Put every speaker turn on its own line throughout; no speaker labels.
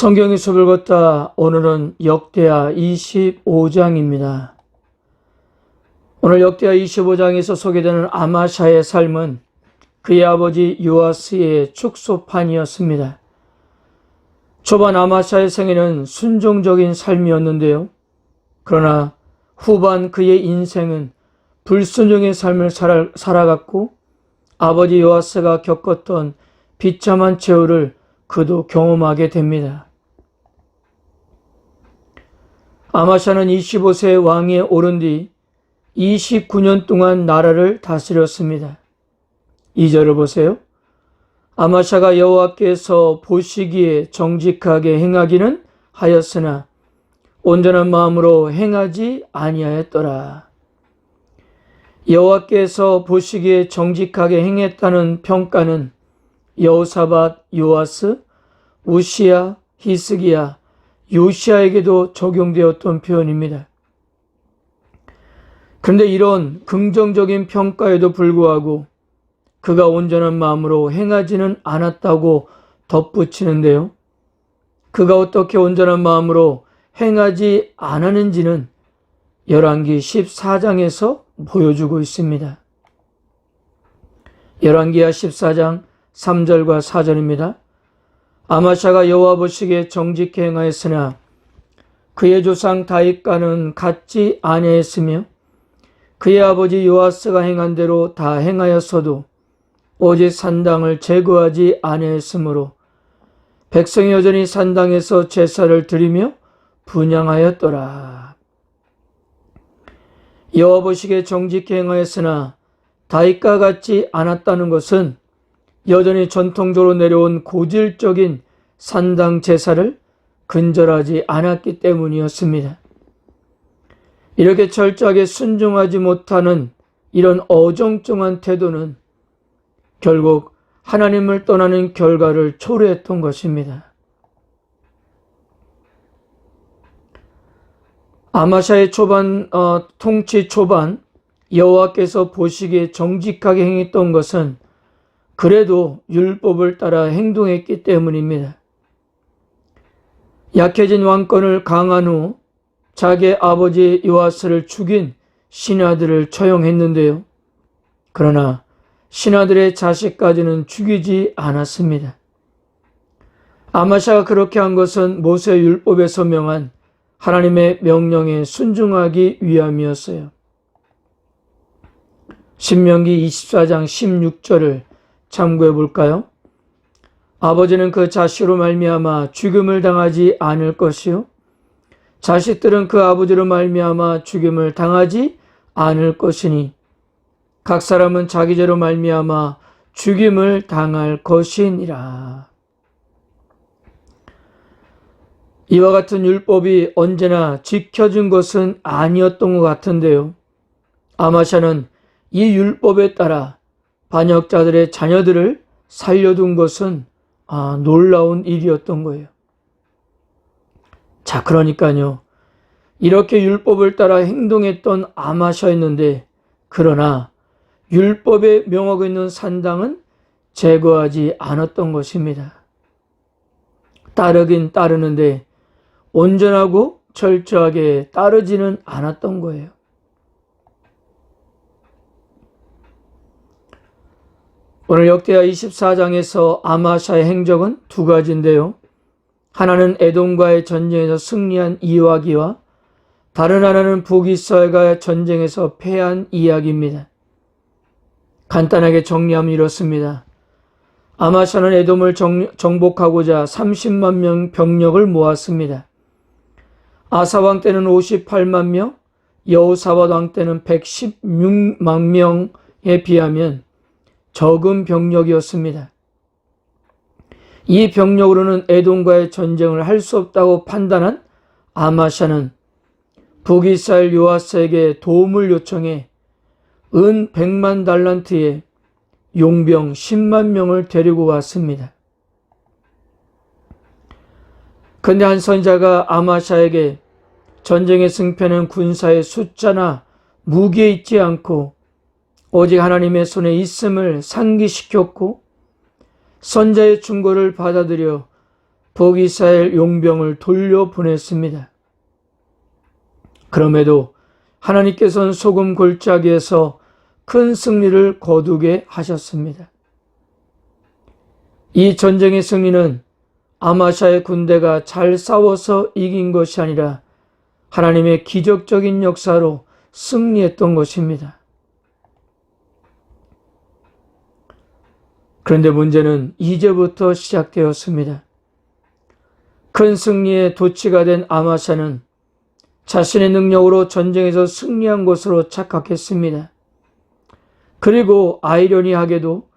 성경의 숲을 걷다. 오늘은 역대하 25장입니다. 오늘 역대하 25장에서 소개되는 아마샤의 삶은 그의 아버지 요아스의 축소판이었습니다. 초반 아마샤의 생애는 순종적인 삶이었는데요. 그러나 후반 그의 인생은 불순종의 삶을 살아갔고 아버지 요아스가 겪었던 비참한 최후를 그도 경험하게 됩니다. 아마샤는 25세 왕위에 오른 뒤 29년 동안 나라를 다스렸습니다. 2절을 보세요. 아마샤가 여호와께서 보시기에 정직하게 행하기는 하였으나 온전한 마음으로 행하지 아니하였더라. 여호와께서 보시기에 정직하게 행했다는 평가는 여호사밧, 요아스, 우시야, 히스기야, 요시야에게도 적용되었던 표현입니다. 그런데 이런 긍정적인 평가에도 불구하고 그가 온전한 마음으로 행하지는 않았다고 덧붙이는데요. 그가 어떻게 온전한 마음으로 행하지 않았는지는 열왕기 14장에서 보여주고 있습니다. 열왕기하 14장 3절과 4절입니다. 아마샤가 여호와 보시기에 정직히 행하였으나 그의 조상 다윗과는 같지 아니하였으며 그의 아버지 요아스가 행한 대로 다 행하였어도 오직 산당을 제거하지 아니하였으므로 백성이 여전히 산당에서 제사를 드리며 분향하였더라. 여호와 보시기에 정직히 행하였으나 다윗과 같지 않았다는 것은 여전히 전통적으로 내려온 고질적인 산당 제사를 근절하지 않았기 때문이었습니다. 이렇게 철저하게 순종하지 못하는 이런 어정쩡한 태도는 결국 하나님을 떠나는 결과를 초래했던 것입니다. 아마샤의 통치 초반 여호와께서 보시기에 정직하게 행했던 것은 그래도 율법을 따라 행동했기 때문입니다. 약해진 왕권을 강한 후 자기 아버지 요아스를 죽인 신하들을 처형했는데요. 그러나 신하들의 자식까지는 죽이지 않았습니다. 아마샤가 그렇게 한 것은 모세 율법에서 명한 하나님의 명령에 순종하기 위함이었어요. 신명기 24장 16절을 참고해 볼까요? 아버지는 그 자식으로 말미암아 죽임을 당하지 않을 것이요 자식들은 그 아버지로 말미암아 죽임을 당하지 않을 것이니 각 사람은 자기 죄로 말미암아 죽임을 당할 것이니라. 이와 같은 율법이 언제나 지켜진 것은 아니었던 것 같은데요. 아마샤는 이 율법에 따라 반역자들의 자녀들을 살려둔 것은 놀라운 일이었던 거예요. 자, 그러니까요. 이렇게 율법을 따라 행동했던 아마샤였는데 그러나 율법에 명하고 있는 산당은 제거하지 않았던 것입니다. 따르긴 따르는데 온전하고 철저하게 따르지는 않았던 거예요. 오늘 역대하 24장에서 아마샤의 행적은 두 가지인데요. 하나는 에돔과의 전쟁에서 승리한 이야기와 다른 하나는 북이스라엘과의 전쟁에서 패한 이야기입니다. 간단하게 정리하면 이렇습니다. 아마샤는 에돔을 정복하고자 30만 명 병력을 모았습니다. 아사왕 때는 58만 명, 여호사밧 왕 때는 116만 명에 비하면 적은 병력이었습니다. 이 병력으로는 에돔과의 전쟁을 할 수 없다고 판단한 아마샤는 북이스라엘 요아스에게 도움을 요청해 은 100만 달란트에 용병 10만 명을 데리고 왔습니다. 그런데 한 선지자가 아마샤에게 전쟁의 승패는 군사의 숫자나 무기에 있지 않고 오직 하나님의 손에 있음을 상기시켰고 선자의 충고를 받아들여 북이스라엘 용병을 돌려보냈습니다. 그럼에도 하나님께서는 소금 골짜기에서 큰 승리를 거두게 하셨습니다. 이 전쟁의 승리는 아마샤의 군대가 잘 싸워서 이긴 것이 아니라 하나님의 기적적인 역사로 승리했던 것입니다. 그런데 문제는 이제부터 시작되었습니다. 큰 승리에 도취가 된 아마샤는 자신의 능력으로 전쟁에서 승리한 것으로 착각했습니다. 그리고 아이러니하게도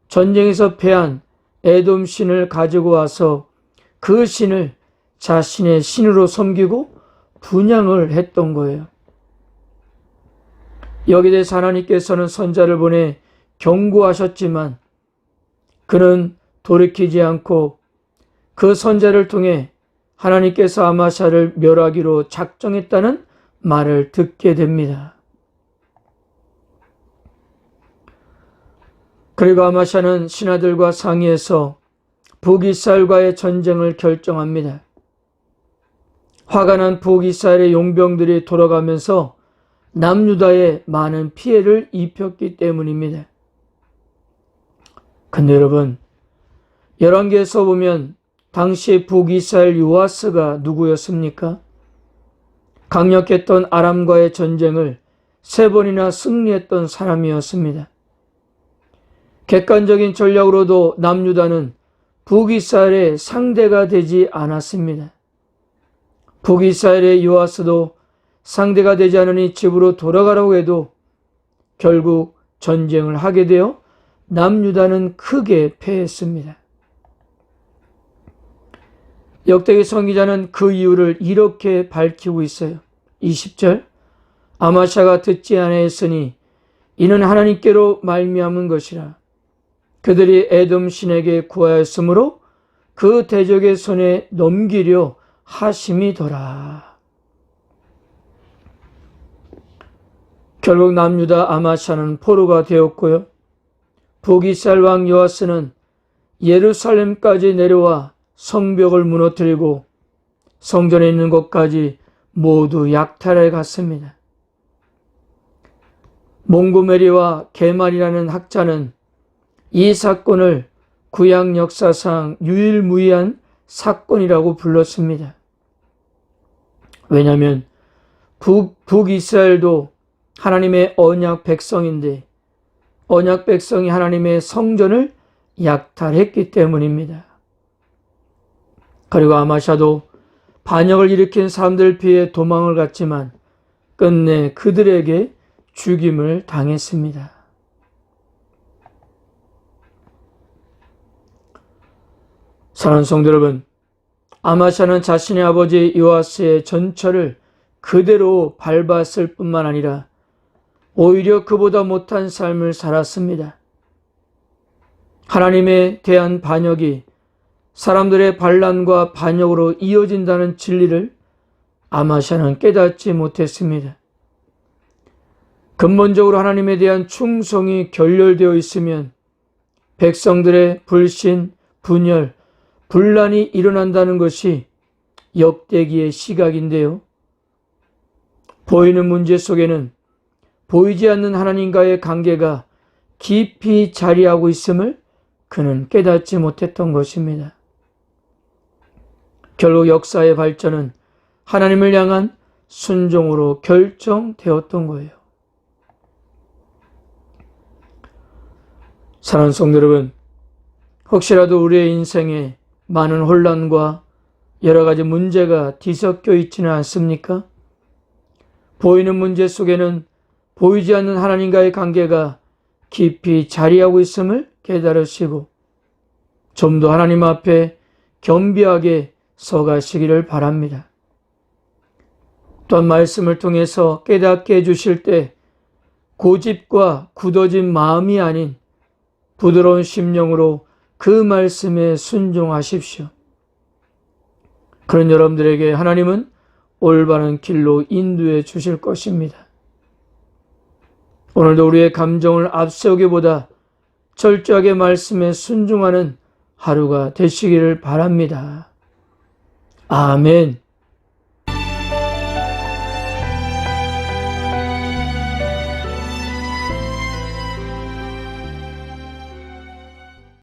전쟁에서 패한 에돔 신을 가지고 와서 그 신을 자신의 신으로 섬기고 분향을 했던 거예요. 여기에 대해서 하나님께서는 선자를 보내 경고하셨지만 그는 돌이키지 않고 그 선자를 통해 하나님께서 아마샤를 멸하기로 작정했다는 말을 듣게 됩니다. 그리고 아마샤는 신하들과 상의해서 북이스라엘과의 전쟁을 결정합니다. 화가 난 북이스라엘의 용병들이 돌아가면서 남유다에 많은 피해를 입혔기 때문입니다. 근데 여러분, 열왕기에서 보면 당시 북이스라엘 요아스가 누구였습니까? 강력했던 아람과의 전쟁을 3번이나 승리했던 사람이었습니다. 객관적인 전략으로도 남유다는 북이스라엘의 상대가 되지 않았습니다. 북이스라엘의 요아스도 상대가 되지 않으니 집으로 돌아가라고 해도 결국 전쟁을 하게 되어 남유다는 크게 패했습니다. 역대기 선기자는 그 이유를 이렇게 밝히고 있어요. 20절, 아마샤가 듣지 아니하였으니 이는 하나님께로 말미암은 것이라. 그들이 에돔 신에게 구하였으므로 그 대적의 손에 넘기려 하심이더라. 결국 남유다 아마샤는 포로가 되었고요. 북이스라엘 왕 요아스는 예루살렘까지 내려와 성벽을 무너뜨리고 성전에 있는 것까지 모두 약탈해 갔습니다. 몽고메리와 게말이라는 학자는 이 사건을 구약 역사상 유일무이한 사건이라고 불렀습니다. 왜냐하면 북이스라엘도 하나님의 언약 백성인데 언약 백성이 하나님의 성전을 약탈했기 때문입니다. 그리고 아마샤도 반역을 일으킨 사람들 피해 도망을 갔지만 끝내 그들에게 죽임을 당했습니다. 사랑하는 성도 여러분, 아마샤는 자신의 아버지 요아스의 전철을 그대로 밟았을 뿐만 아니라 오히려 그보다 못한 삶을 살았습니다. 하나님에 대한 반역이 사람들의 반란과 반역으로 이어진다는 진리를 아마샤는 깨닫지 못했습니다. 근본적으로 하나님에 대한 충성이 결렬되어 있으면 백성들의 불신, 분열, 분란이 일어난다는 것이 역대기의 시각인데요. 보이는 문제 속에는 보이지 않는 하나님과의 관계가 깊이 자리하고 있음을 그는 깨닫지 못했던 것입니다. 결국 역사의 발전은 하나님을 향한 순종으로 결정되었던 거예요. 사랑하는 성도 여러분, 혹시라도 우리의 인생에 많은 혼란과 여러 가지 문제가 뒤섞여 있지는 않습니까? 보이는 문제 속에는 보이지 않는 하나님과의 관계가 깊이 자리하고 있음을 깨달으시고 좀 더 하나님 앞에 겸비하게 서가시기를 바랍니다. 또한 말씀을 통해서 깨닫게 해주실 때 고집과 굳어진 마음이 아닌 부드러운 심령으로 그 말씀에 순종하십시오. 그런 여러분들에게 하나님은 올바른 길로 인도해 주실 것입니다. 오늘도 우리의 감정을 앞세우기보다 철저하게 말씀에 순종하는 하루가 되시기를 바랍니다. 아멘.